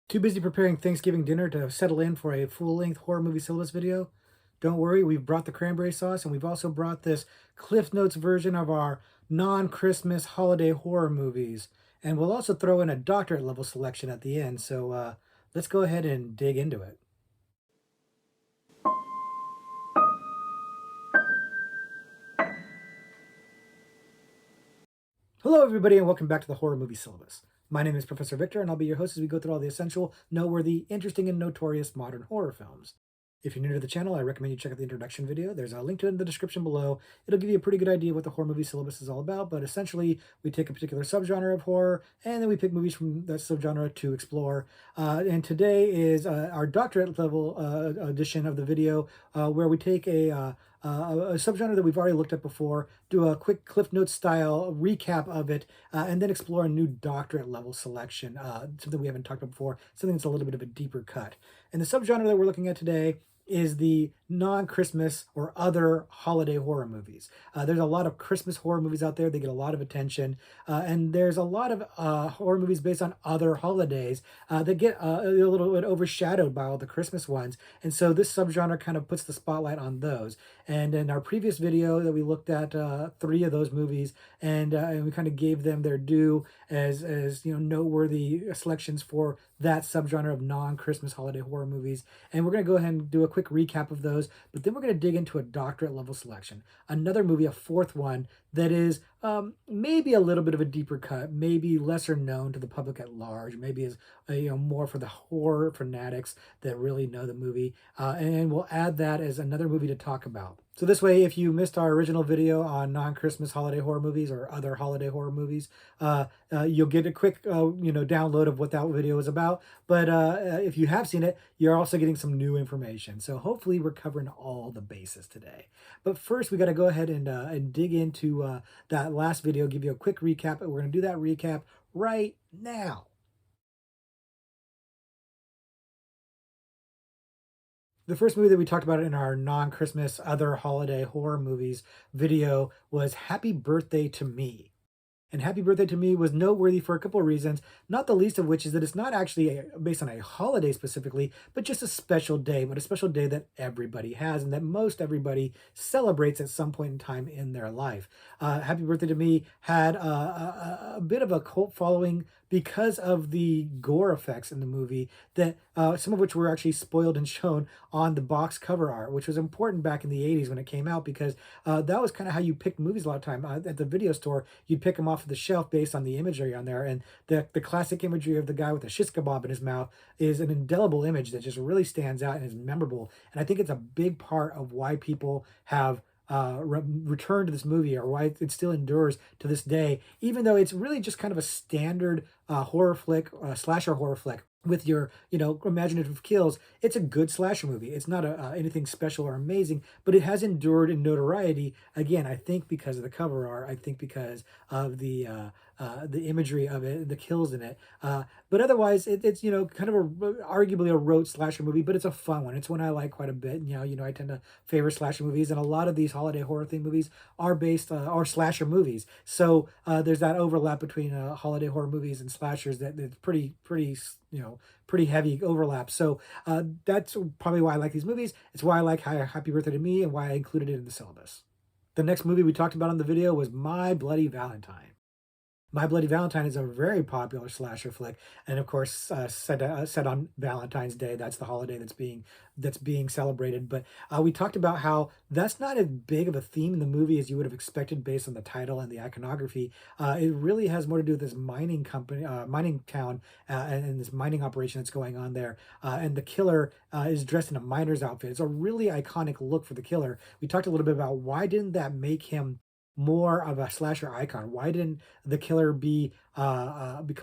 Too busy preparing Thanksgiving dinner to settle in for a full-length horror movie syllabus video? Don't worry, we've brought the cranberry sauce and we've also brought this Cliff Notes version of our non-Christmas holiday horror movies. And we'll also throw in a doctorate level selection at the end. So let's go ahead and dig into it. Hello, everybody, and welcome back to the Horror Movie Syllabus. My name is Professor Victor, and I'll be your host as we go through all the essential, noteworthy, interesting, and notorious modern horror films. If you're new to the channel, I recommend you check out the introduction video. There's a link to it in the description below. It'll give you a pretty good idea of what the horror movie syllabus is all about, but essentially, we take a particular subgenre of horror, and then we pick movies from that subgenre to explore. And today is our doctorate level edition of the video, where we take a subgenre that we've already looked at before, do a quick Cliff Notes style recap of it, and then explore a new doctorate level selection, something we haven't talked about before, something that's a little bit of a deeper cut. And the subgenre that we're looking at today is the non-Christmas or other holiday horror movies. There's a lot of Christmas horror movies out there. They get a lot of attention. And there's a lot of horror movies based on other holidays that get a little bit overshadowed by all the Christmas ones. And so this subgenre kind of puts the spotlight on those. And in our previous video that we looked at three of those movies, and we kind of gave them their due as noteworthy selections for that subgenre of non-Christmas holiday horror movies. And we're going to go ahead and do a quick recap of those, but then we're going to dig into a doctorate level selection. Another movie, a fourth one, that is maybe a little bit of a deeper cut, maybe lesser known to the public at large, maybe is more for the horror fanatics that really know the movie. And we'll add that as another movie to talk about. So this way, if you missed our original video on non-Christmas holiday horror movies or other holiday horror movies, you'll get a quick, download of what that video is about. But if you have seen it, you're also getting some new information. So hopefully we're covering all the bases today. But first, we got to go ahead and dig into that last video, give you a quick recap. We're going to do that recap right now. The first movie that we talked about in our non-Christmas other holiday horror movies video was Happy Birthday to Me. And Happy Birthday to Me was noteworthy for a couple of reasons, not the least of which is that it's not actually based on a holiday specifically, but just a special day, but a special day that everybody has and that most everybody celebrates at some point in time in their life. Happy Birthday to Me had a bit of a cult following because of the gore effects in the movie, that some of which were actually spoiled and shown on the box cover art, which was important back in the 80s when it came out, because that was kind of how you picked movies a lot of time. At the video store, you'd pick them off the shelf based on the imagery on there, and the classic imagery of the guy with a shish kebab in his mouth is an indelible image that just really stands out and is memorable. And I think it's a big part of why people have returned to this movie, or why it still endures to this day, even though it's really just kind of a standard horror flick, slasher horror flick with your imaginative kills. It's a good slasher movie. It's not anything special or amazing, but it has endured in notoriety, again, I think because of the cover art, I think because of the imagery of it, the kills in it, but otherwise it's kind of arguably a rote slasher movie, but it's a fun one. It's one I like quite a bit. I tend to favor slasher movies, and a lot of these holiday horror themed movies are based are slasher movies, so there's that overlap between holiday horror movies and slashers that's pretty heavy overlap. So that's probably why I like these movies. It's why I like Happy Birthday to Me and why I included it in the syllabus. The next movie we talked about on the video was My Bloody Valentine. My Bloody Valentine is a very popular slasher flick, and of course, set on Valentine's Day. That's the holiday that's being celebrated. But we talked about how that's not as big of a theme in the movie as you would have expected based on the title and the iconography. It really has more to do with this mining company, mining town, and this mining operation that's going on there. And the killer is dressed in a miner's outfit. It's a really iconic look for the killer. We talked a little bit about why didn't that make him more of a slasher icon? Why didn't the killer become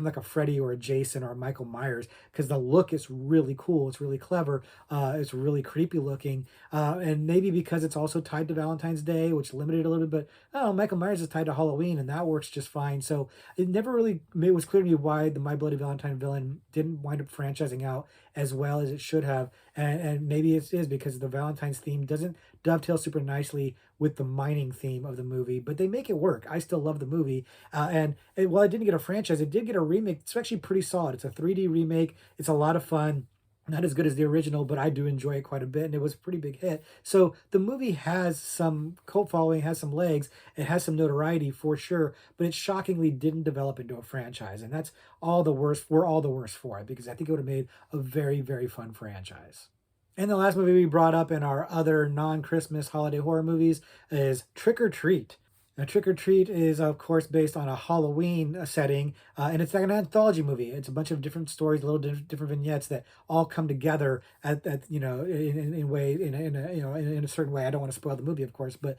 like a Freddy or a Jason or a Michael Myers? Because the look is really cool. It's really clever. It's really creepy looking. And maybe because it's also tied to Valentine's Day, which limited it a little bit. But Michael Myers is tied to Halloween, and that works just fine. So it never really it was clear to me why the My Bloody Valentine villain didn't wind up franchising out as well as it should have. And maybe it is because the Valentine's theme doesn't dovetail super nicely with the mining theme of the movie, but they make it work. I still love the movie. While it didn't get a franchise. It did get a remake. It's actually pretty solid. It's a 3D remake. It's a lot of fun. Not as good as the original, but I do enjoy it quite a bit, and it was a pretty big hit. So the movie has some cult following, has some legs, it has some notoriety for sure, but it shockingly didn't develop into a franchise, and that's all the worse. We're all the worse for it because I think it would have made a very, very fun franchise. And the last movie we brought up in our other non-Christmas holiday horror movies is Trick or Treat. Now, Trick or Treat is, of course, based on a Halloween setting, and it's like an anthology movie. It's a bunch of different stories, little different vignettes that all come together at in way in a in a certain way. I don't want to spoil the movie, of course, but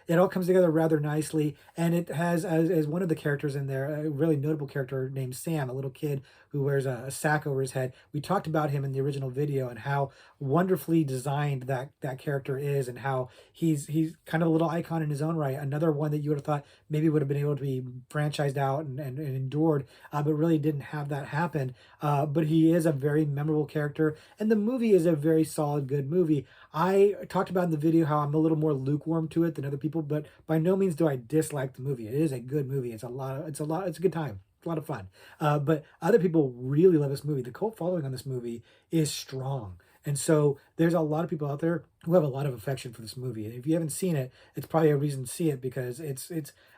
it all comes together rather nicely. And it has as one of the characters in there, a really notable character named Sam, a little kid who wears a sack over his head. We talked about him in the original video and how wonderfully designed that character is, and how he's kind of a little icon in his own right. Another one that you would have thought maybe would have been able to be franchised out and endured, but really didn't have that happen. But he is a very memorable character, and the movie is a very solid, good movie. I talked about in the video how I'm a little more lukewarm to it than other people, but by no means do I dislike the movie. It is a good movie. It's a good time. It's a lot of fun. But other people really love this movie. The cult following on this movie is strong. And so there's a lot of people out there who have a lot of affection for this movie. And if you haven't seen it, it's probably a reason to see it because it's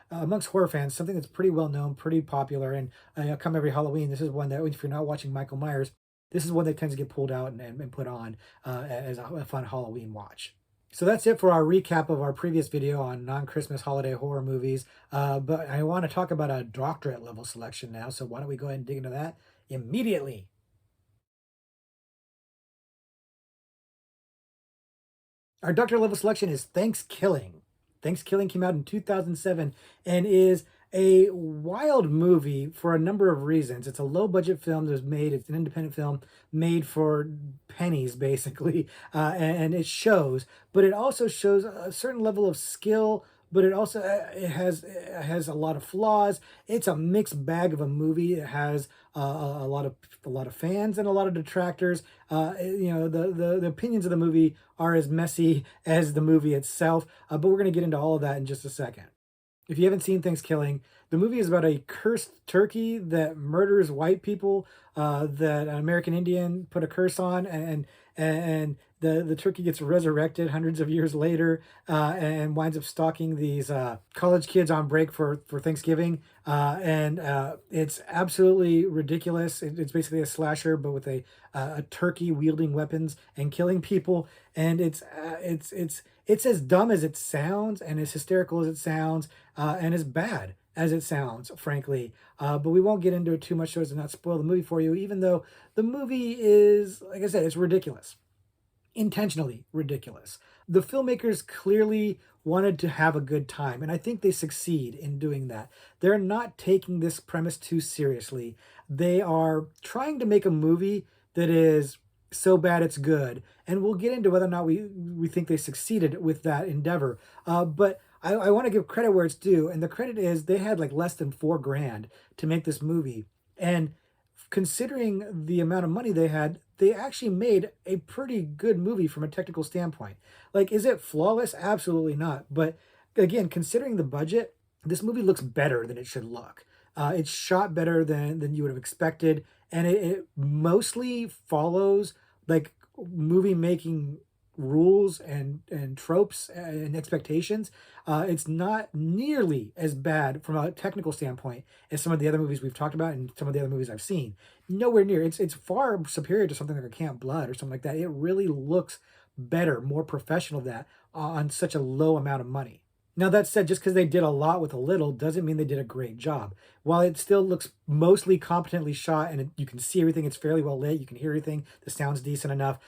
amongst horror fans, something that's pretty well known, pretty popular. And come every Halloween, this is one that if you're not watching Michael Myers, this is one that tends to get pulled out and put on as a fun Halloween watch. So that's it for our recap of our previous video on non-Christmas holiday horror movies. But I want to talk about a doctorate level selection now. So why don't we go ahead and dig into that immediately? Our Doctor Level selection is Thanksgiving. Thanksgiving came out in 2007 and is a wild movie for a number of reasons. It's a low budget film that was made, it's an independent film made for pennies, basically, and it shows, but it also shows a certain level of skill. But it also it has a lot of flaws. It's a mixed bag of a movie. It has a lot of fans and a lot of detractors. The opinions of the movie are as messy as the movie itself. But we're gonna get into all of that in just a second. If you haven't seen Thanksgiving, the movie is about a cursed turkey that murders white people, that an American Indian put a curse on, and the turkey gets resurrected hundreds of years later, and winds up stalking these college kids on break for Thanksgiving. And it's absolutely ridiculous. It's basically a slasher, but with a turkey wielding weapons and killing people. And it's as dumb as it sounds, and as hysterical as it sounds, and as bad as it sounds, frankly. But we won't get into it too much so as to not spoil the movie for you, even though the movie is, like I said, it's ridiculous, intentionally ridiculous. The filmmakers clearly wanted to have a good time, and I think they succeed in doing that. They're not taking this premise too seriously. They are trying to make a movie that is so bad it's good, and we'll get into whether or not we think they succeeded with that endeavor. But I want to give credit where it's due, and the credit is they had like less than $4 grand to make this movie, and considering the amount of money they had, they actually made a pretty good movie from a technical standpoint. Like, is it flawless? Absolutely not. But again, considering the budget, this movie looks better than it should look. It's shot better than you would have expected, and it mostly follows like movie making rules and tropes and expectations. It's not nearly as bad from a technical standpoint as some of the other movies we've talked about and some of the other movies I've seen. Nowhere near. It's far superior to something like a Camp Blood or something like that. It really looks better, more professional than that on such a low amount of money. Now, that said, just because they did a lot with a little doesn't mean they did a great job. While it still looks mostly competently shot and you can see everything, it's fairly well lit, you can hear everything, the sound's decent enough,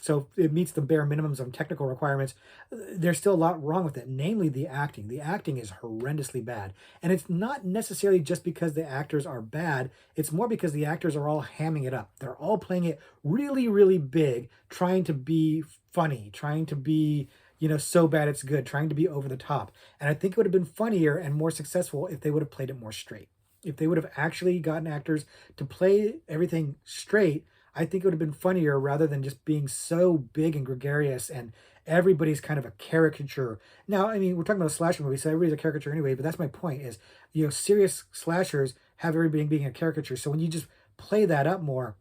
so it meets the bare minimums of technical requirements, there's still a lot wrong with it, namely the acting. The acting is horrendously bad. And it's not necessarily just because the actors are bad, it's more because the actors are all hamming it up. They're all playing it really, really big, trying to be funny, trying to be so bad it's good, trying to be over the top. And I think it would have been funnier and more successful if they would have played it more straight. If they would have actually gotten actors to play everything straight, I think it would have been funnier rather than just being so big and gregarious and everybody's kind of a caricature. Now, I mean, we're talking about a slasher movie, so everybody's a caricature anyway, but that's my point is, serious slashers have everybody being a caricature. So when you just play that up more,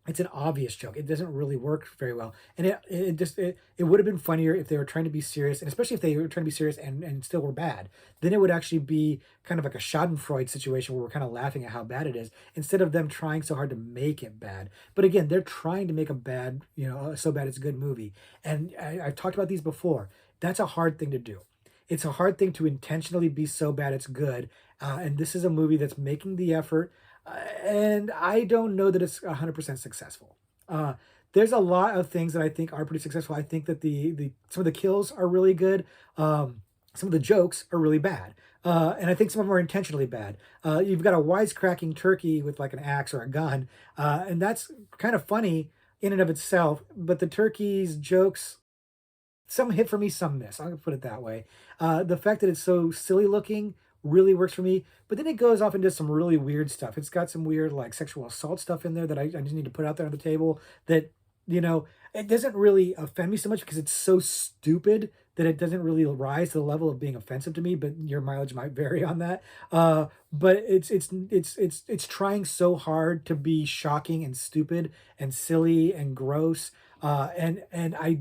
it's an obvious joke. It doesn't really work very well, and it would have been funnier if they were trying to be serious, and especially if they were trying to be serious and still were bad. Then it would actually be kind of like a Schadenfreude situation where we're kind of laughing at how bad it is instead of them trying so hard to make it bad. But again, they're trying to make a bad, so bad it's a good movie. And I've talked about these before. That's a hard thing to do. It's a hard thing to intentionally be so bad it's good. And this is a movie that's making the effort, and I don't know that it's 100% successful. Uh, there's a lot of things that I think are pretty successful. I think that the some of the kills are really good. Some of the jokes are really bad. And I think some of them are intentionally bad. You've got a wisecracking turkey with like an axe or a gun, and that's kind of funny in and of itself. But the turkey's jokes, some hit for me, some miss. I'll put it that way. The fact that it's so silly looking really works for me, but then it goes off into some really weird stuff. It's got some weird like sexual assault stuff in there that I just need to put out there on the table. That you know, it doesn't really offend me so much because it's so stupid that it doesn't really rise to the level of being offensive to me. But your mileage might vary on that. But it's trying so hard to be shocking and stupid and silly and gross, and I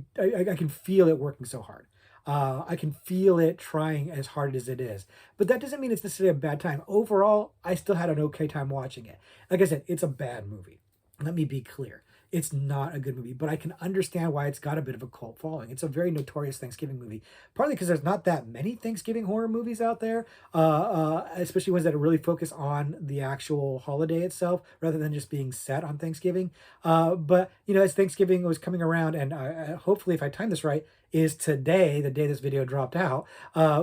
can feel it working so hard. I can feel it trying as hard as it is, but that doesn't mean it's necessarily a bad time. Overall, I still had an okay time watching it. Like I said, it's a bad movie. Let me be clear. It's not a good movie, but I can understand why it's got a bit of a cult following. It's a very notorious Thanksgiving movie, partly because there's not that many Thanksgiving horror movies out there, especially ones that really focus on the actual holiday itself rather than just being set on Thanksgiving. But as Thanksgiving was coming around, and hopefully, if I time this right, is today, the day this video dropped out. I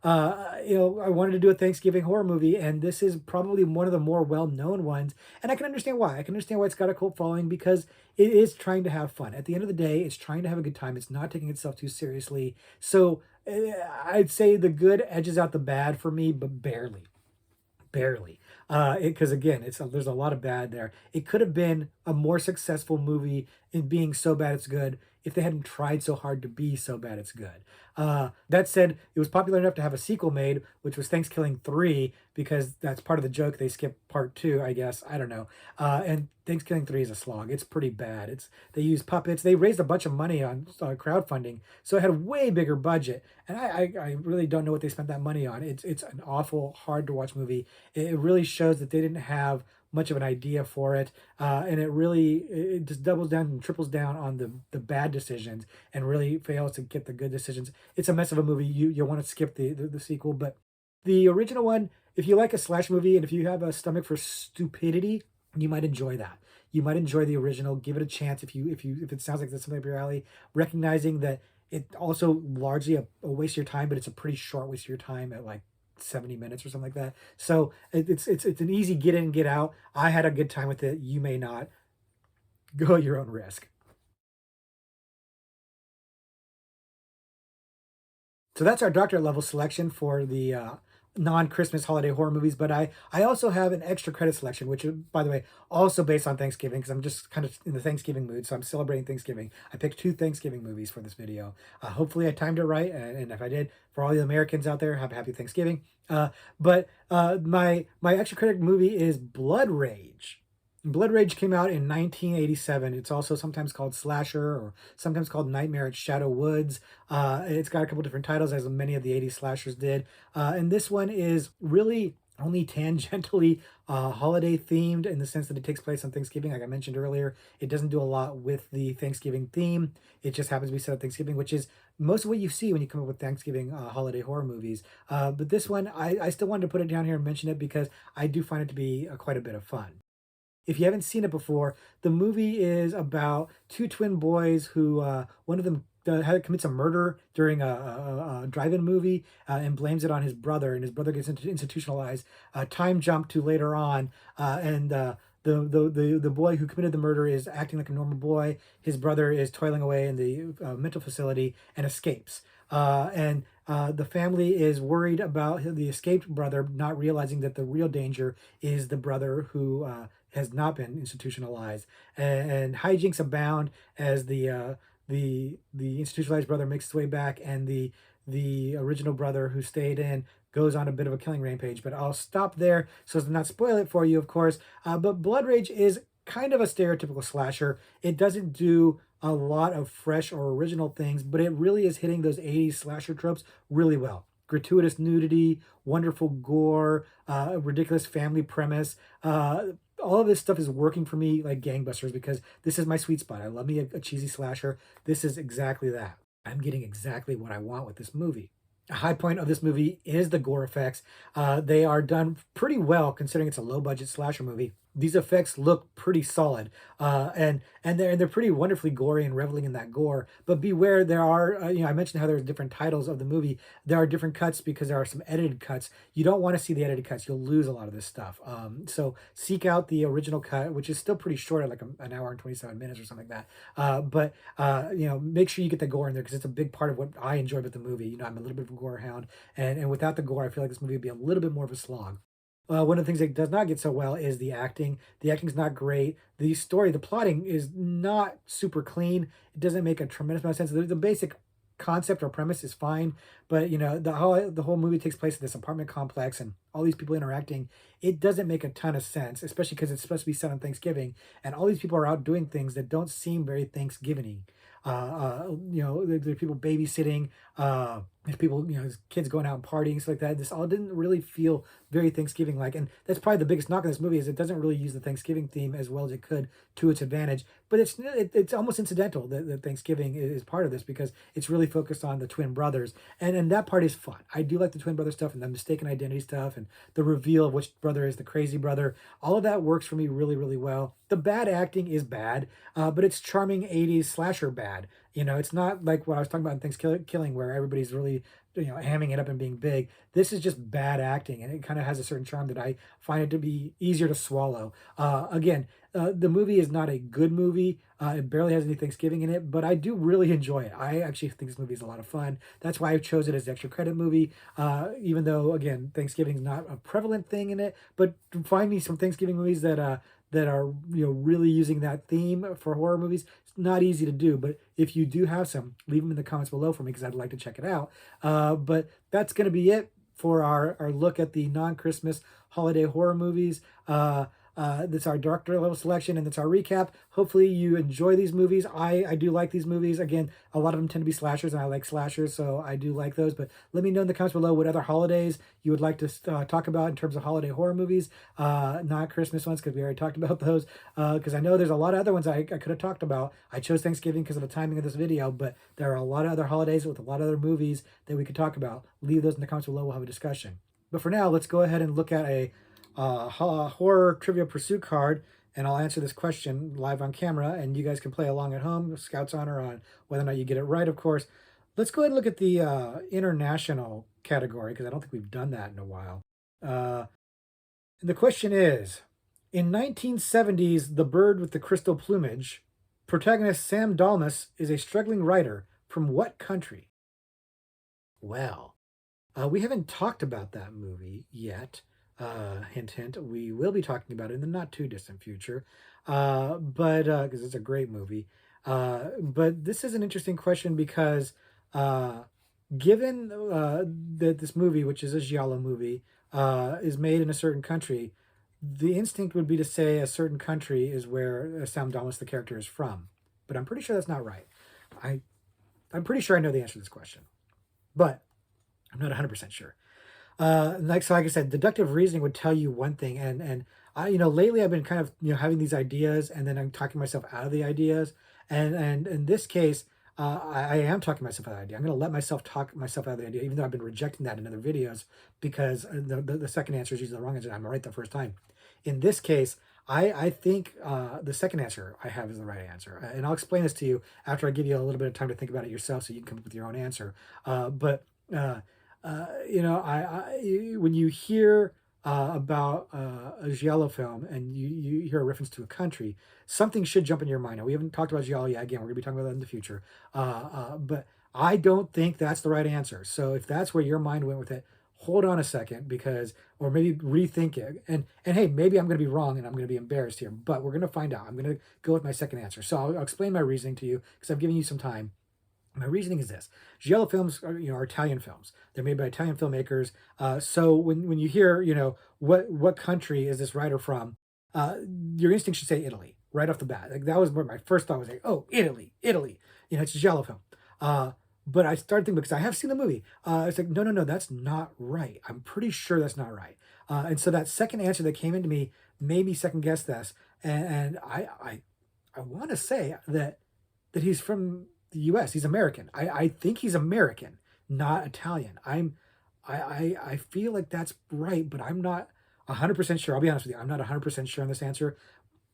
wanted to do a Thanksgiving horror movie, and this is probably one of the more well-known ones. And I can understand why. I can understand why it's got a cult following because it is trying to have fun. At the end of the day, it's trying to have a good time. It's not taking itself too seriously. So I'd say the good edges out the bad for me, but barely. Because again, there's a lot of bad there. It could have been a more successful movie in being so bad it's good if they hadn't tried so hard to be so bad it's good. That said, it was popular enough to have a sequel made, which was Thanksgiving 3, because that's part of the joke. They skipped part 2, I guess. I don't know. And Thanksgiving 3 is a slog. It's pretty bad. They use puppets. They raised a bunch of money on crowdfunding, so it had a way bigger budget. And I really don't know what they spent that money on. It's an awful, hard to watch movie. It really shows that they didn't have much of an idea for it, and it just doubles down and triples down on the bad decisions and really fails to get the good decisions. It's a mess of a movie. You'll want to skip the sequel, but the original one, if you like a slash movie and if you have a stomach for stupidity, you might enjoy that. You might enjoy the original. Give it a chance if it sounds like that's something up your alley. Recognizing that it also largely a waste of your time, but it's a pretty short waste of your time at like 70 minutes or something like that. So it's an easy get in, get out. I had a good time with it. You may not. Go at your own risk. So that's our doctorate level selection for the non-Christmas holiday horror movies. But I also have an extra credit selection, which is, by the way, also based on Thanksgiving because I'm just kind of in the Thanksgiving mood. So I'm celebrating Thanksgiving. I picked 2 Thanksgiving movies for this video. Hopefully I timed it right, and if I did, for all the Americans out there, have a happy Thanksgiving. My extra credit movie is Blood Rage. Blood Rage came out in 1987. It's also sometimes called Slasher or sometimes called Nightmare at Shadow Woods. It's got a couple different titles, as many of the 80s slashers did. And this one is really only tangentially holiday themed in the sense that it takes place on Thanksgiving. Like I mentioned earlier, it doesn't do a lot with the Thanksgiving theme. It just happens to be set at Thanksgiving, which is most of what you see when you come up with Thanksgiving holiday horror movies. But this one, I still wanted to put it down here and mention it because I do find it to be quite a bit of fun. If you haven't seen it before, the movie is about two twin boys who one of them commits a murder during a drive-in movie and blames it on his brother, and his brother gets institutionalized. Time jump to later on, and the boy who committed the murder is acting like a normal boy. His brother is toiling away in the mental facility and escapes. The family is worried about the escaped brother, not realizing that the real danger is the brother who has not been institutionalized. And hijinks abound as the institutionalized brother makes his way back, and the original brother who stayed in goes on a bit of a killing rampage, but I'll stop there so as to not spoil it for you, of course. But Blood Rage is kind of a stereotypical slasher. It doesn't do a lot of fresh or original things, but it really is hitting those 80s slasher tropes really well. Gratuitous nudity, wonderful gore, ridiculous family premise. All of this stuff is working for me like gangbusters because this is my sweet spot. I love me a cheesy slasher. This is exactly that. I'm getting exactly what I want with this movie. A high point of this movie is the gore effects. They are done pretty well considering it's a low budget slasher movie. These effects look pretty solid, and they're pretty wonderfully gory and reveling in that gore. But beware, there are I mentioned how there's different titles of the movie. There are different cuts because there are some edited cuts. You don't want to see the edited cuts; you'll lose a lot of this stuff. So seek out the original cut, which is still pretty short, at like an hour and 27 minutes or something like that. But make sure you get the gore in there because it's a big part of what I enjoy about the movie. I'm a little bit of a gore hound, and without the gore, I feel like this movie would be a little bit more of a slog. One of the things that does not get so well is the acting. The acting's not great. The story, the plotting is not super clean. It doesn't make a tremendous amount of sense. The basic concept or premise is fine, but the whole movie takes place in this apartment complex and all these people interacting. It doesn't make a ton of sense, especially because it's supposed to be set on Thanksgiving, and all these people are out doing things that don't seem very Thanksgiving. There's people babysitting. There's people, there's kids going out and partying, stuff like that. This all didn't really feel very Thanksgiving like, and that's probably the biggest knock on this movie is it doesn't really use the Thanksgiving theme as well as it could to its advantage. But it's almost incidental that Thanksgiving is part of this because it's really focused on the twin brothers, and that part is fun. I do like the twin brother stuff and the mistaken identity stuff and the reveal of which brother is the crazy brother. All of that works for me really, really well. The bad acting is bad, but it's charming 80s slasher bad. It's not like what I was talking about in Thanksgiving where everybody's really, hamming it up and being big. This is just bad acting, and it kind of has a certain charm that I find it to be easier to swallow. Again, the movie is not a good movie. It barely has any Thanksgiving in it, but I do really enjoy it. I actually think this movie is a lot of fun. That's why I chose it as the extra credit movie, even though, again, Thanksgiving is not a prevalent thing in it. But find me some Thanksgiving movies that are really using that theme for horror movies. It's not easy to do, but if you do have some, leave them in the comments below for me because I'd like to check it out. But that's going to be it for our look at the non-Christmas holiday horror movies. That's our Doctorate Level selection, and that's our recap. Hopefully you enjoy these movies. I do like these movies. Again, a lot of them tend to be slashers, and I like slashers, so I do like those. But let me know in the comments below what other holidays you would like to talk about in terms of holiday horror movies. Not Christmas ones, because we already talked about those. Because I know there's a lot of other ones I could have talked about. I chose Thanksgiving because of the timing of this video, but there are a lot of other holidays with a lot of other movies that we could talk about. Leave those in the comments below. We'll have a discussion. But for now, let's go ahead and look at a horror trivia pursuit card, and I'll answer this question live on camera, and you guys can play along at home. Scout's honor on whether or not you get it right, of course. Let's go ahead and look at the international category because I don't think we've done that in a while. And the question is, in 1970's The Bird with the Crystal Plumage, protagonist Sam Dalmas is a struggling writer from what country? Well, we haven't talked about that movie yet. Hint, hint. We will be talking about it in the not too distant future, but because it's a great movie. But this is an interesting question because given that this movie, which is a giallo movie, is made in a certain country, the instinct would be to say a certain country is where Sam Dalmas, the character, is from. But I'm pretty sure that's not right. I'm pretty sure I know the answer to this question, but I'm not 100% sure. So like I said, deductive reasoning would tell you one thing, and lately I've been kind of having these ideas, and then I'm talking myself out of the ideas, and in this case, I am talking myself out of the idea. I'm going to let myself talk myself out of the idea, even though I've been rejecting that in other videos because the second answer is usually the wrong answer. I'm right the first time. In this case, I think the second answer I have is the right answer, and I'll explain this to you after I give you a little bit of time to think about it yourself, so you can come up with your own answer. When you hear about a giallo film and you hear a reference to a country, something should jump in your mind. Now, we haven't talked about giallo yet. Again, we're going to be talking about that in the future. But I don't think that's the right answer. So if that's where your mind went with it, hold on a second or maybe rethink it. And hey, maybe I'm going to be wrong and I'm going to be embarrassed here, but we're going to find out. I'm going to go with my second answer. So I'll explain my reasoning to you because I've given you some time. My reasoning is this: giallo films are Italian films. They're made by Italian filmmakers. So when you hear what country is this writer from, uh, your instinct should say Italy right off the bat. Like that was what my first thought was, like, oh, Italy, Italy. It's a giallo film. Uh, but I started thinking, because I have seen the movie. It's like, no, no, no, that's not right. I'm pretty sure that's not right. And so that second answer that came into me made me second guess this, and I want to say that he's from the US. He's American. I think he's American, not Italian. I feel like that's right, but I'm not 100% sure. I'll be honest with you. I'm not 100% sure on this answer,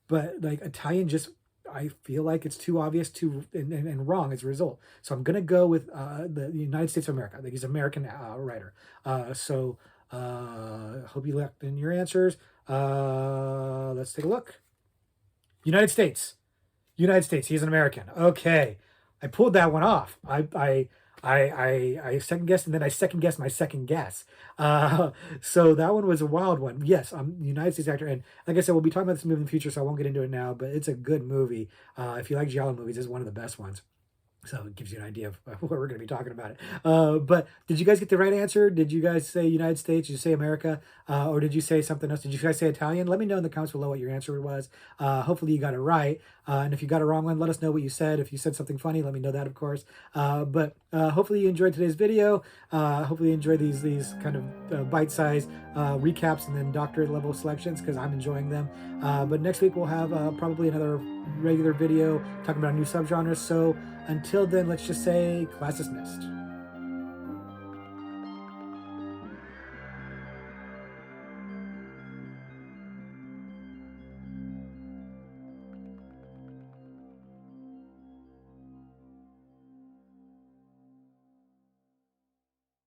but like Italian just, I feel like it's too obvious, and wrong as a result. So I'm gonna go with the United States of America. I think he's an American writer. Hope you locked in your answers. Let's take a look. United States. United States. He's an American. Okay, I pulled that one off. I second guessed, and then I second guessed my second guess. So that one was a wild one. Yes, I'm a United States actor, and like I said, we'll be talking about this movie in the future, so I won't get into it now. But it's a good movie. If you like giallo movies, it's one of the best ones. So it gives you an idea of what we're going to be talking about it. But did you guys get the right answer? Did you guys say United States? Did you say America? Or did you say something else? Did you guys say Italian? Let me know in the comments below what your answer was. Hopefully you got it right. And if you got a wrong one, let us know what you said. If you said something funny, let me know that, of course. But hopefully you enjoyed today's video. Hopefully you enjoyed these kind of bite-sized recaps and then doctorate level selections, because I'm enjoying them. But next week we'll have probably another regular video talking about a new subgenre. So until then, let's just say class dismissed.